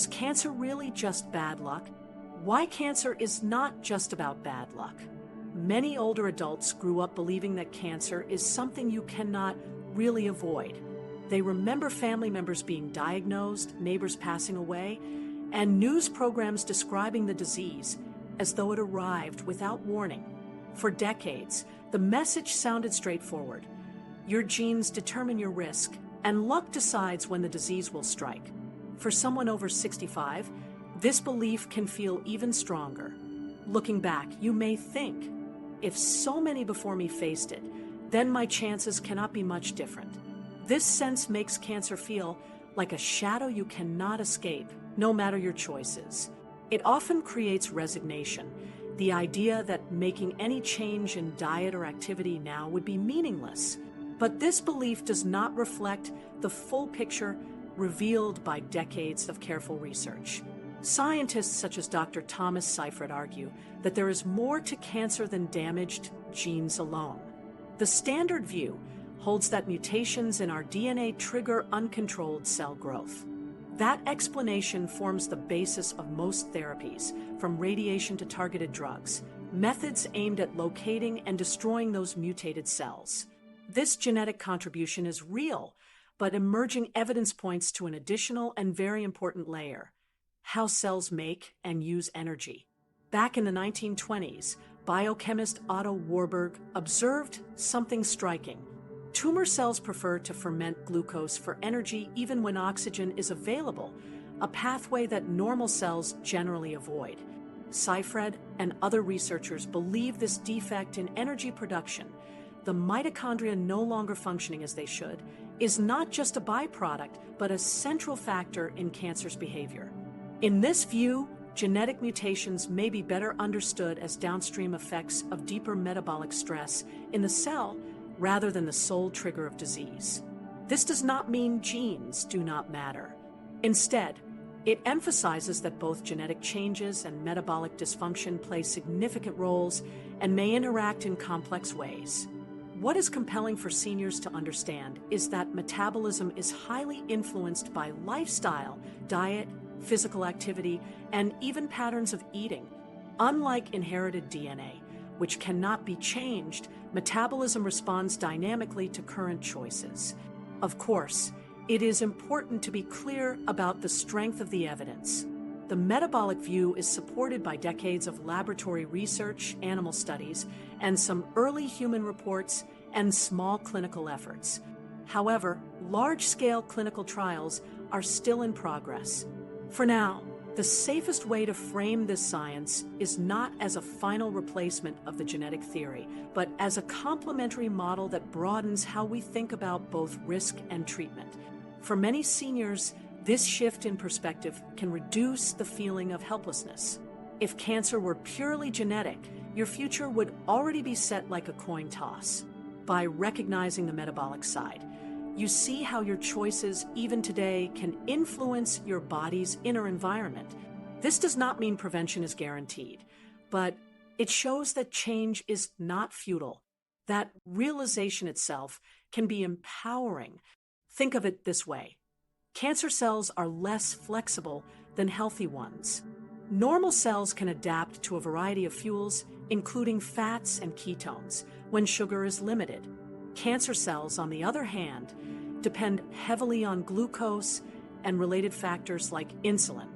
Is cancer really just bad luck? Why cancer is not just about bad luck. Many older adults grew up believing that cancer is something you cannot really avoid. They remember family members being diagnosed, neighbors passing away, and news programs describing the disease as though it arrived without warning. For decades, the message sounded straightforward. Your genes determine your risk, and luck decides when the disease will strike. For someone over 65, this belief can feel even stronger. Looking back, you may think, if so many before me faced it, then my chances cannot be much different. This sense makes cancer feel like a shadow you cannot escape, no matter your choices. It often creates resignation, the idea that making any change in diet or activity now would be meaningless. But this belief does not reflect the full picture revealed by decades of careful research. Scientists such as Dr. Thomas Seyfried argue that there is more to cancer than damaged genes alone. The standard view holds that mutations in our DNA trigger uncontrolled cell growth. That explanation forms the basis of most therapies, from radiation to targeted drugs, methods aimed at locating and destroying those mutated cells. This genetic contribution is real, but emerging evidence points to an additional and very important layer: how cells make and use energy. Back in the 1920s, biochemist Otto Warburg observed something striking. Tumor cells prefer to ferment glucose for energy even when oxygen is available, a pathway that normal cells generally avoid. Seyfried and other researchers believe this defect in energy production, the mitochondria no longer functioning as they should, is not just a byproduct, but a central factor in cancer's behavior. In this view, genetic mutations may be better understood as downstream effects of deeper metabolic stress in the cell rather than the sole trigger of disease. This does not mean genes do not matter. Instead, it emphasizes that both genetic changes and metabolic dysfunction play significant roles and may interact in complex ways. What is compelling for seniors to understand is that metabolism is highly influenced by lifestyle, diet, physical activity, and even patterns of eating. Unlike inherited DNA, which cannot be changed, metabolism responds dynamically to current choices. Of course, it is important to be clear about the strength of the evidence. The metabolic view is supported by decades of laboratory research, animal studies, and some early human reports and small clinical efforts. However, large-scale clinical trials are still in progress. For now, the safest way to frame this science is not as a final replacement of the genetic theory, but as a complementary model that broadens how we think about both risk and treatment. For many seniors, this shift in perspective can reduce the feeling of helplessness. If cancer were purely genetic, your future would already be set like a coin toss. By recognizing the metabolic side, you see how your choices, even today, can influence your body's inner environment. This does not mean prevention is guaranteed, but it shows that change is not futile. That realization itself can be empowering. Think of it this way. Cancer cells are less flexible than healthy ones. Normal cells can adapt to a variety of fuels, including fats and ketones, when sugar is limited. Cancer cells, on the other hand, depend heavily on glucose and related factors like insulin.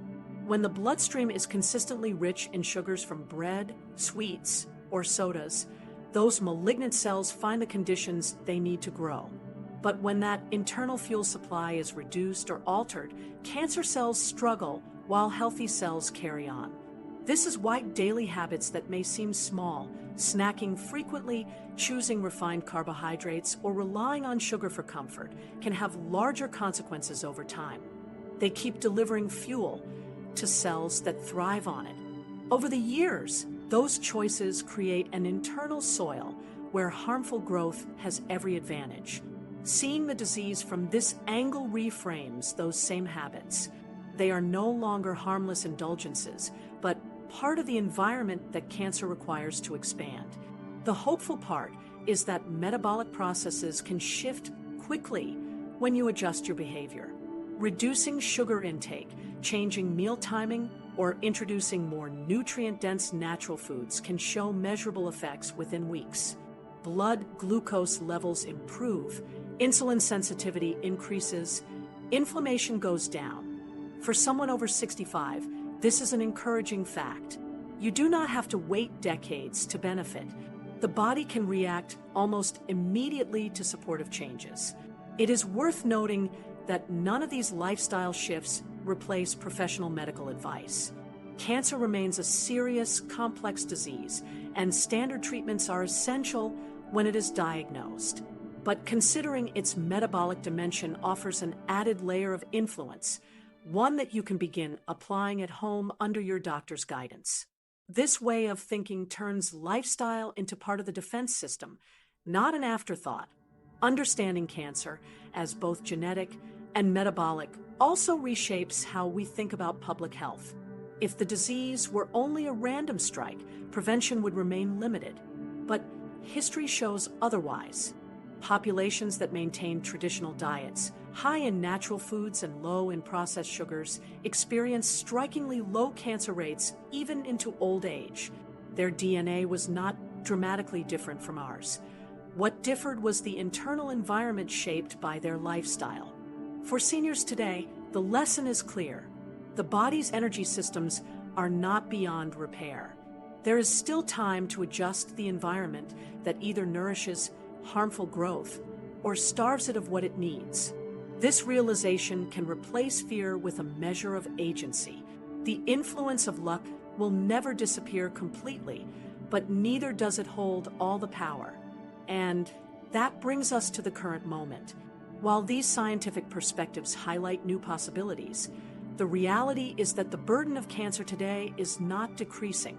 When the bloodstream is consistently rich in sugars from bread, sweets, or sodas, those malignant cells find the conditions they need to grow. But when that internal fuel supply is reduced or altered, cancer cells struggle while healthy cells carry on. This is why daily habits that may seem small, snacking frequently, choosing refined carbohydrates, or relying on sugar for comfort, can have larger consequences over time. They keep delivering fuel to cells that thrive on it. Over the years, those choices create an internal soil where harmful growth has every advantage. Seeing the disease from this angle reframes those same habits. They are no longer harmless indulgences, but part of the environment that cancer requires to expand. The hopeful part is that metabolic processes can shift quickly when you adjust your behavior. Reducing sugar intake, Changing meal timing or introducing more nutrient-dense natural foods can show measurable effects within weeks. Blood glucose levels improve, insulin sensitivity increases, inflammation goes down. For someone over 65, this is an encouraging fact. You do not have to wait decades to benefit. The body can react almost immediately to supportive changes. It is worth noting that none of these lifestyle shifts replace professional medical advice. Cancer remains a serious, complex disease, and standard treatments are essential when it is diagnosed. But considering its metabolic dimension offers an added layer of influence, one that you can begin applying at home under your doctor's guidance. This way of thinking turns lifestyle into part of the defense system, not an afterthought. Understanding cancer as both genetic and metabolic also reshapes how we think about public health. If the disease were only a random strike, prevention would remain limited. But history shows otherwise. Populations that maintain traditional diets, high in natural foods and low in processed sugars, experience strikingly low cancer rates even into old age. Their DNA was not dramatically different from ours. What differed was the internal environment shaped by their lifestyle. For seniors today, the lesson is clear. The body's energy systems are not beyond repair. There is still time to adjust the environment that either nourishes harmful growth or starves it of what it needs. This realization can replace fear with a measure of agency. The influence of luck will never disappear completely, but neither does it hold all the power. And that brings us to the current moment. While these scientific perspectives highlight new possibilities, the reality is that the burden of cancer today is not decreasing.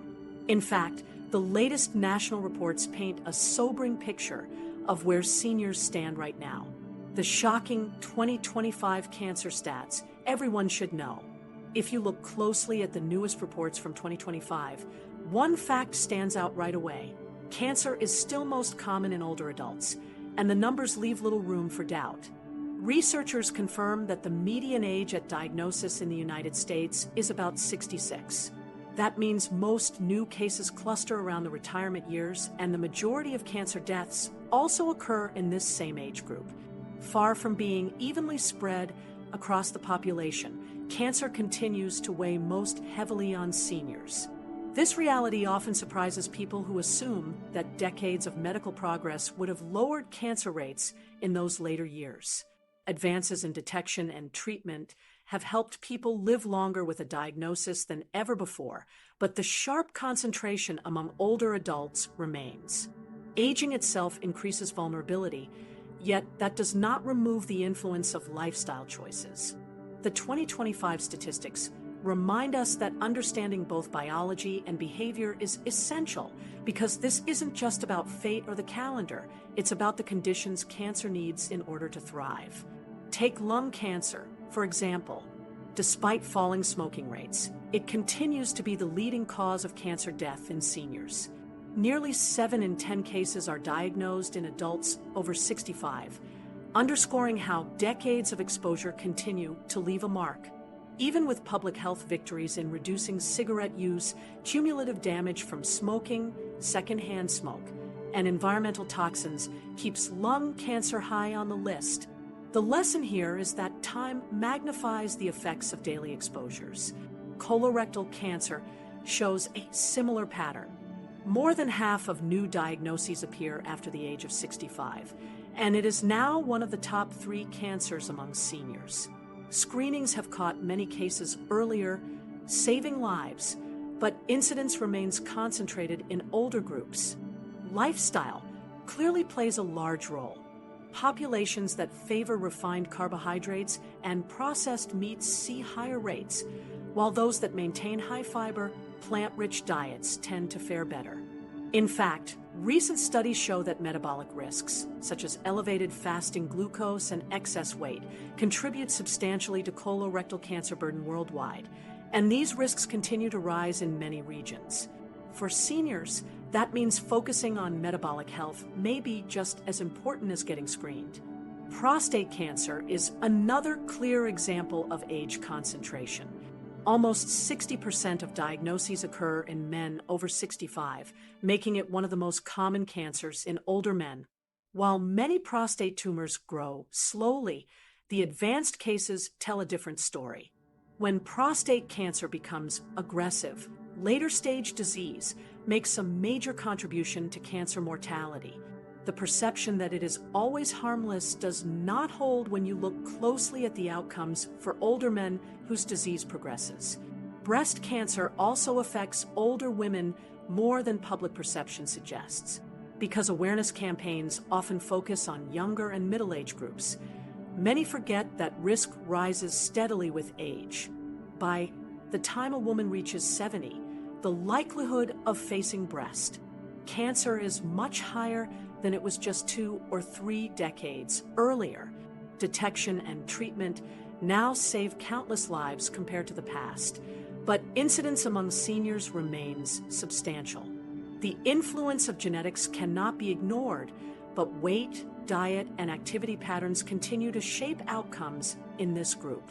In fact, the latest national reports paint a sobering picture of where seniors stand right now. The shocking 2025 cancer stats everyone should know. If you look closely at the newest reports from 2025, one fact stands out right away. Cancer is still most common in older adults, and the numbers leave little room for doubt. Researchers confirm that the median age at diagnosis in the United States is about 66. That means most new cases cluster around the retirement years, and the majority of cancer deaths also occur in this same age group. Far from being evenly spread across the population, cancer continues to weigh most heavily on seniors. This reality often surprises people who assume that decades of medical progress would have lowered cancer rates in those later years. Advances in detection and treatment have helped people live longer with a diagnosis than ever before, but the sharp concentration among older adults remains. Aging itself increases vulnerability, yet that does not remove the influence of lifestyle choices. The 2025 statistics remind us that understanding both biology and behavior is essential, because this isn't just about fate or the calendar, it's about the conditions cancer needs in order to thrive. Take lung cancer, for example. Despite falling smoking rates, it continues to be the leading cause of cancer death in seniors. Nearly 7 in 10 cases are diagnosed in adults over 65, underscoring how decades of exposure continue to leave a mark. Even with public health victories in reducing cigarette use, cumulative damage from smoking, secondhand smoke, and environmental toxins keeps lung cancer high on the list. The lesson here is that time magnifies the effects of daily exposures. Colorectal cancer shows a similar pattern. More than half of new diagnoses appear after the age of 65, and it is now one of the top 3 cancers among seniors. Screenings have caught many cases earlier, saving lives, but incidence remains concentrated in older groups. Lifestyle clearly plays a large role. Populations that favor refined carbohydrates and processed meats see higher rates, while those that maintain high-fiber, plant-rich diets tend to fare better. In fact, recent studies show that metabolic risks, such as elevated fasting glucose and excess weight, contribute substantially to colorectal cancer burden worldwide, and these risks continue to rise in many regions. For seniors, that means focusing on metabolic health may be just as important as getting screened. Prostate cancer is another clear example of age concentration. Almost 60% of diagnoses occur in men over 65, making it one of the most common cancers in older men. While many prostate tumors grow slowly, the advanced cases tell a different story. When prostate cancer becomes aggressive, later-stage disease makes a major contribution to cancer mortality. The perception that it is always harmless does not hold when you look closely at the outcomes for older men whose disease progresses. Breast cancer also affects older women more than public perception suggests, because awareness campaigns often focus on younger and middle-aged groups. Many forget that risk rises steadily with age. By the time a woman reaches 70, the likelihood of facing breast cancer is much higher than it was just 2 or 3 decades earlier. Detection and treatment now save countless lives compared to the past, but incidence among seniors remains substantial. The influence of genetics cannot be ignored, but weight, diet, and activity patterns continue to shape outcomes in this group.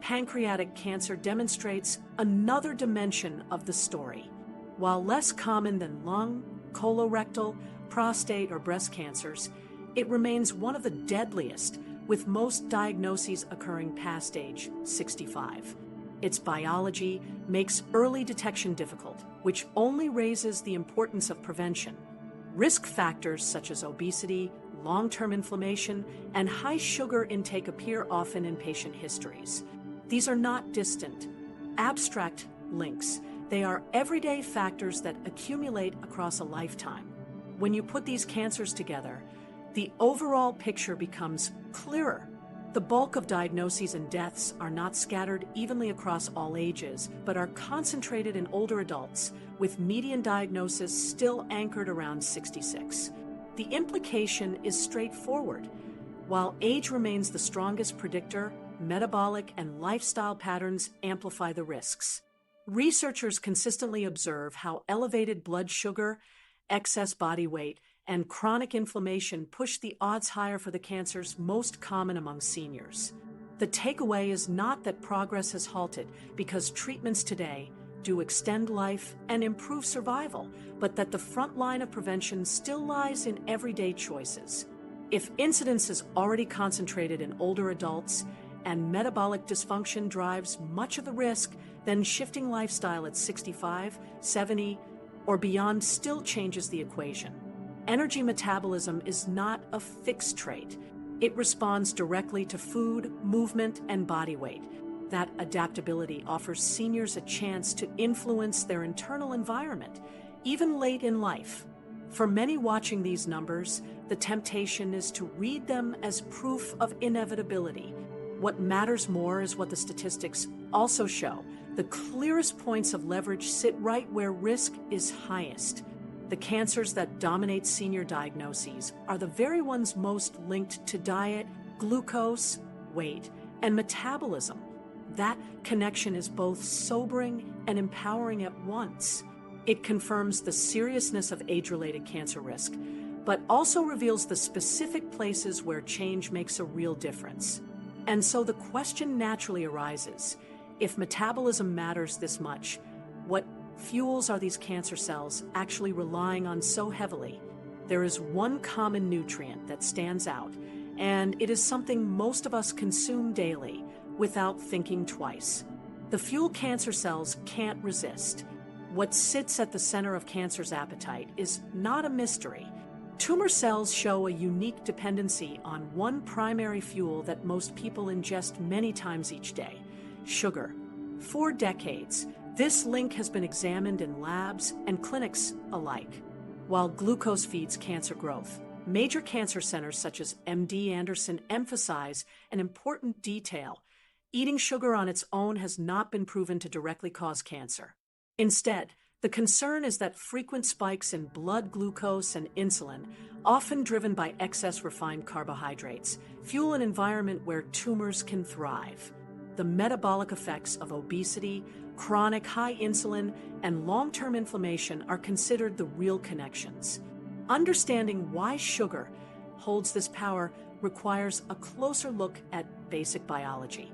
Pancreatic cancer demonstrates another dimension of the story. While less common than lung, colorectal, prostate, or breast cancers, it remains one of the deadliest, with most diagnoses occurring past age 65. Its biology makes early detection difficult, which only raises the importance of prevention. Risk factors such as obesity, long-term inflammation, and high sugar intake appear often in patient histories. These are not distant, abstract links. They are everyday factors that accumulate across a lifetime. When you put these cancers together, the overall picture becomes clearer. The bulk of diagnoses and deaths are not scattered evenly across all ages, but are concentrated in older adults, with median diagnosis still anchored around 66. The implication is straightforward. While age remains the strongest predictor, metabolic and lifestyle patterns amplify the risks. Researchers consistently observe how elevated blood sugar, excess body weight, and chronic inflammation push the odds higher for the cancers most common among seniors. The takeaway is not that progress has halted because treatments today do extend life and improve survival, but that the front line of prevention still lies in everyday choices. If incidence is already concentrated in older adults and metabolic dysfunction drives much of the risk, then shifting lifestyle at 65, 70, or beyond still changes the equation. Energy metabolism is not a fixed trait. It responds directly to food, movement, and body weight. That adaptability offers seniors a chance to influence their internal environment, even late in life. For many watching these numbers, the temptation is to read them as proof of inevitability. What matters more is what the statistics also show. The clearest points of leverage sit right where risk is highest. The cancers that dominate senior diagnoses are the very ones most linked to diet, glucose, weight, and metabolism. That connection is both sobering and empowering at once. It confirms the seriousness of age-related cancer risk, but also reveals the specific places where change makes a real difference. And so the question naturally arises, if metabolism matters this much, what fuels are these cancer cells actually relying on so heavily? There is one common nutrient that stands out, and it is something most of us consume daily without thinking twice. The fuel cancer cells can't resist. What sits at the center of cancer's appetite is not a mystery. Tumor cells show a unique dependency on one primary fuel that most people ingest many times each day: sugar. For decades, this link has been examined in labs and clinics alike. While glucose feeds cancer growth, major cancer centers such as MD Anderson emphasize an important detail: eating sugar on its own has not been proven to directly cause cancer. Instead, the concern is that frequent spikes in blood glucose and insulin, often driven by excess refined carbohydrates, fuel an environment where tumors can thrive. The metabolic effects of obesity, chronic high insulin, and long-term inflammation are considered the real connections. Understanding why sugar holds this power requires a closer look at basic biology.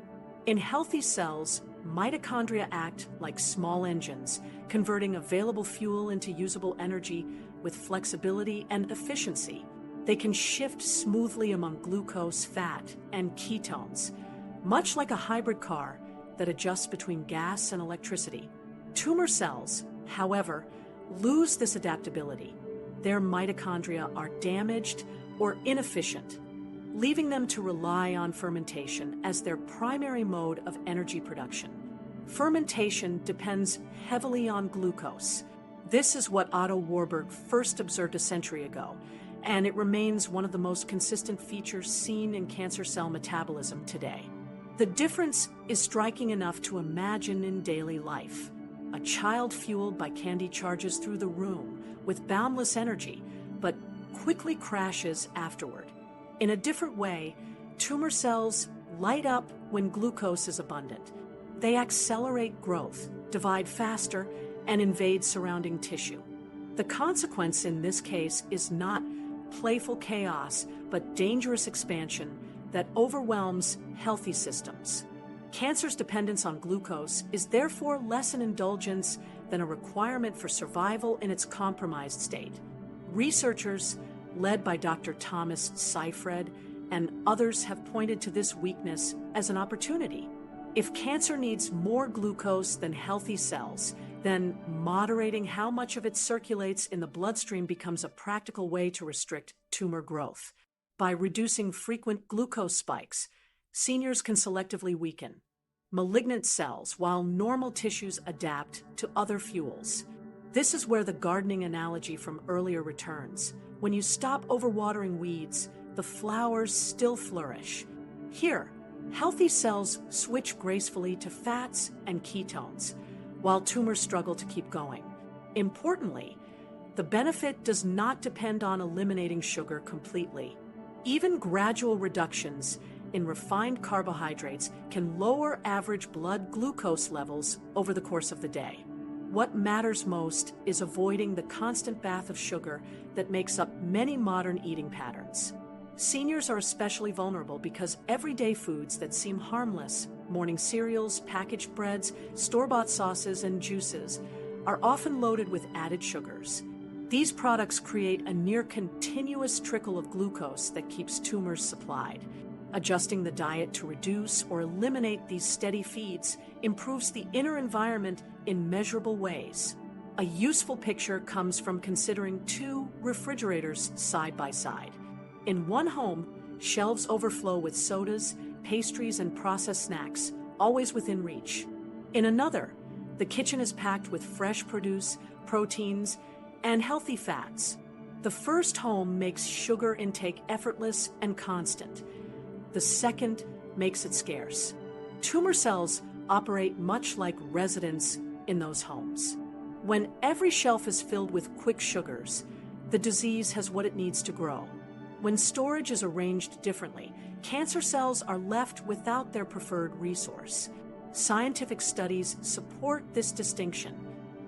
In healthy cells, mitochondria act like small engines, converting available fuel into usable energy with flexibility and efficiency. They can shift smoothly among glucose, fat, and ketones, much like a hybrid car that adjusts between gas and electricity. Tumor cells, however, lose this adaptability. Their mitochondria are damaged or inefficient, leaving them to rely on fermentation as their primary mode of energy production. Fermentation depends heavily on glucose. This is what Otto Warburg first observed a century ago, and it remains one of the most consistent features seen in cancer cell metabolism today. The difference is striking enough to imagine in daily life. A child fueled by candy charges through the room with boundless energy, but quickly crashes afterward. In a different way, tumor cells light up when glucose is abundant. They accelerate growth, divide faster, and invade surrounding tissue. The consequence in this case is not playful chaos, but dangerous expansion that overwhelms healthy systems. Cancer's dependence on glucose is therefore less an indulgence than a requirement for survival in its compromised state. Researchers, led by Dr. Thomas Seyfried and others, have pointed to this weakness as an opportunity. If cancer needs more glucose than healthy cells, then moderating how much of it circulates in the bloodstream becomes a practical way to restrict tumor growth. By reducing frequent glucose spikes, seniors can selectively weaken malignant cells while normal tissues adapt to other fuels. This is where the gardening analogy from earlier returns. When you stop overwatering weeds, the flowers still flourish. Here, healthy cells switch gracefully to fats and ketones, while tumors struggle to keep going. Importantly, the benefit does not depend on eliminating sugar completely. Even gradual reductions in refined carbohydrates can lower average blood glucose levels over the course of the day. What matters most is avoiding the constant bath of sugar that makes up many modern eating patterns. Seniors are especially vulnerable because everyday foods that seem harmless, morning cereals, packaged breads, store-bought sauces, and juices, are often loaded with added sugars. These products create a near-continuous trickle of glucose that keeps tumors supplied. Adjusting the diet to reduce or eliminate these steady feeds improves the inner environment in measurable ways. A useful picture comes from considering two refrigerators side by side. In one home, shelves overflow with sodas, pastries, and processed snacks, always within reach. In another, the kitchen is packed with fresh produce, proteins, and healthy fats. The first home makes sugar intake effortless and constant. The second makes it scarce. Tumor cells operate much like residents in those homes. When every shelf is filled with quick sugars, the disease has what it needs to grow. When storage is arranged differently, cancer cells are left without their preferred resource. Scientific studies support this distinction.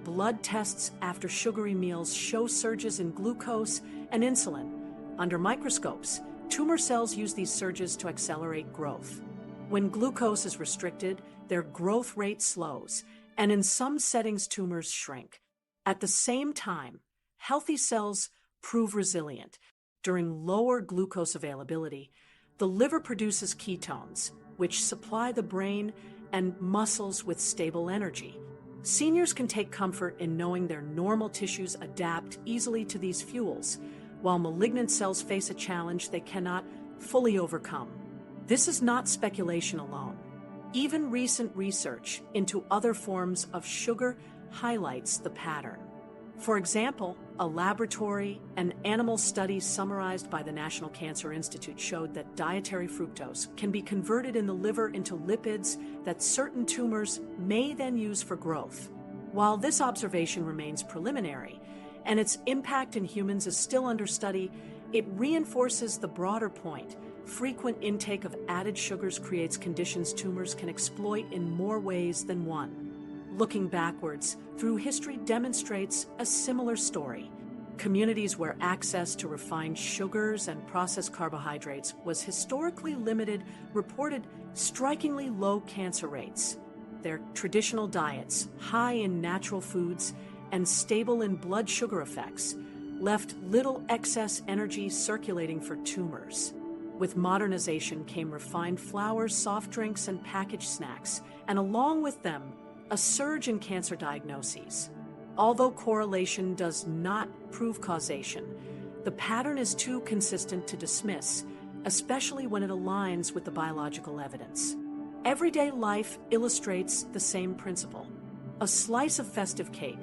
Blood tests after sugary meals show surges in glucose and insulin. Under microscopes, tumor cells use these surges to accelerate growth. When glucose is restricted, their growth rate slows, and in some settings, tumors shrink. At the same time, healthy cells prove resilient. During lower glucose availability, the liver produces ketones, which supply the brain and muscles with stable energy. Seniors can take comfort in knowing their normal tissues adapt easily to these fuels, while malignant cells face a challenge they cannot fully overcome. This is not speculation alone. Even recent research into other forms of sugar highlights the pattern. For example, a laboratory and animal study summarized by the National Cancer Institute showed that dietary fructose can be converted in the liver into lipids that certain tumors may then use for growth. While this observation remains preliminary, and its impact in humans is still under study, it reinforces the broader point. Frequent intake of added sugars creates conditions tumors can exploit in more ways than one. Looking backwards, through history demonstrates a similar story. Communities where access to refined sugars and processed carbohydrates was historically limited reported strikingly low cancer rates. their traditional diets, high in natural foods and stable in blood sugar effects, left little excess energy circulating for tumors. With modernization came refined flours, soft drinks, and packaged snacks, and along with them, a surge in cancer diagnoses. Although correlation does not prove causation, the pattern is too consistent to dismiss, especially when it aligns with the biological evidence. Everyday life illustrates the same principle. A slice of festive cake,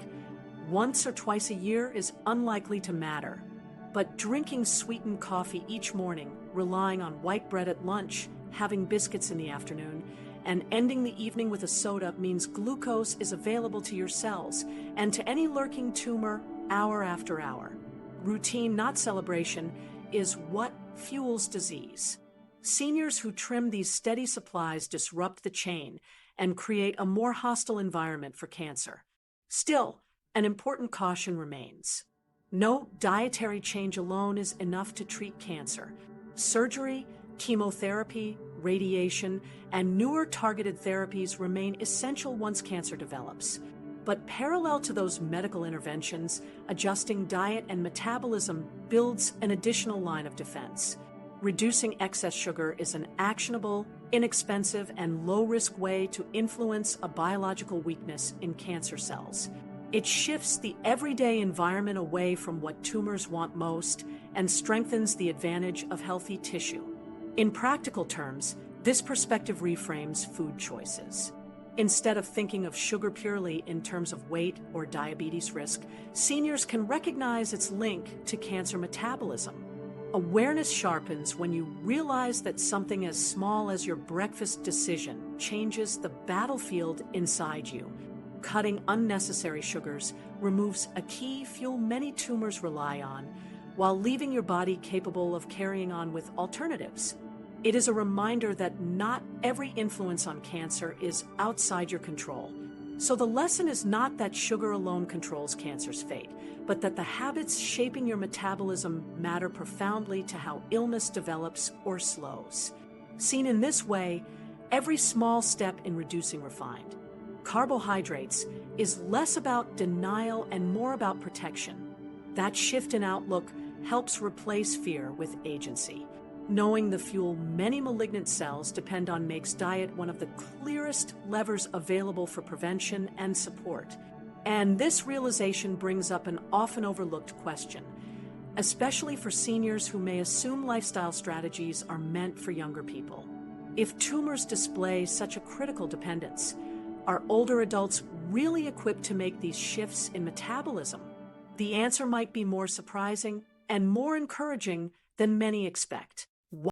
once or twice a year, is unlikely to matter. But drinking sweetened coffee each morning, relying on white bread at lunch, having biscuits in the afternoon, and ending the evening with a soda means glucose is available to your cells and to any lurking tumor hour after hour. Routine, not celebration, is what fuels disease. Seniors who trim these steady supplies disrupt the chain and create a more hostile environment for cancer. Still, an important caution remains. No dietary change alone is enough to treat cancer. Surgery, chemotherapy, radiation, and newer targeted therapies remain essential once cancer develops. But parallel to those medical interventions, adjusting diet and metabolism builds an additional line of defense. Reducing excess sugar is an actionable, inexpensive, and low-risk way to influence a biological weakness in cancer cells. It shifts the everyday environment away from what tumors want most and strengthens the advantage of healthy tissue. In practical terms, this perspective reframes food choices. Instead of thinking of sugar purely in terms of weight or diabetes risk, seniors can recognize its link to cancer metabolism. Awareness sharpens when you realize that something as small as your breakfast decision changes the battlefield inside you. Cutting unnecessary sugars removes a key fuel many tumors rely on, while leaving your body capable of carrying on with alternatives. It is a reminder that not every influence on cancer is outside your control. So the lesson is not that sugar alone controls cancer's fate, but that the habits shaping your metabolism matter profoundly to how illness develops or slows. Seen in this way, every small step in reducing refined carbohydrates is less about denial and more about protection. That shift in outlook helps replace fear with agency. Knowing the fuel many malignant cells depend on makes diet one of the clearest levers available for prevention and support. And this realization brings up an often overlooked question, especially for seniors who may assume lifestyle strategies are meant for younger people. If tumors display such a critical dependence, are older adults really equipped to make these shifts in metabolism? The answer might be more surprising and more encouraging than many expect.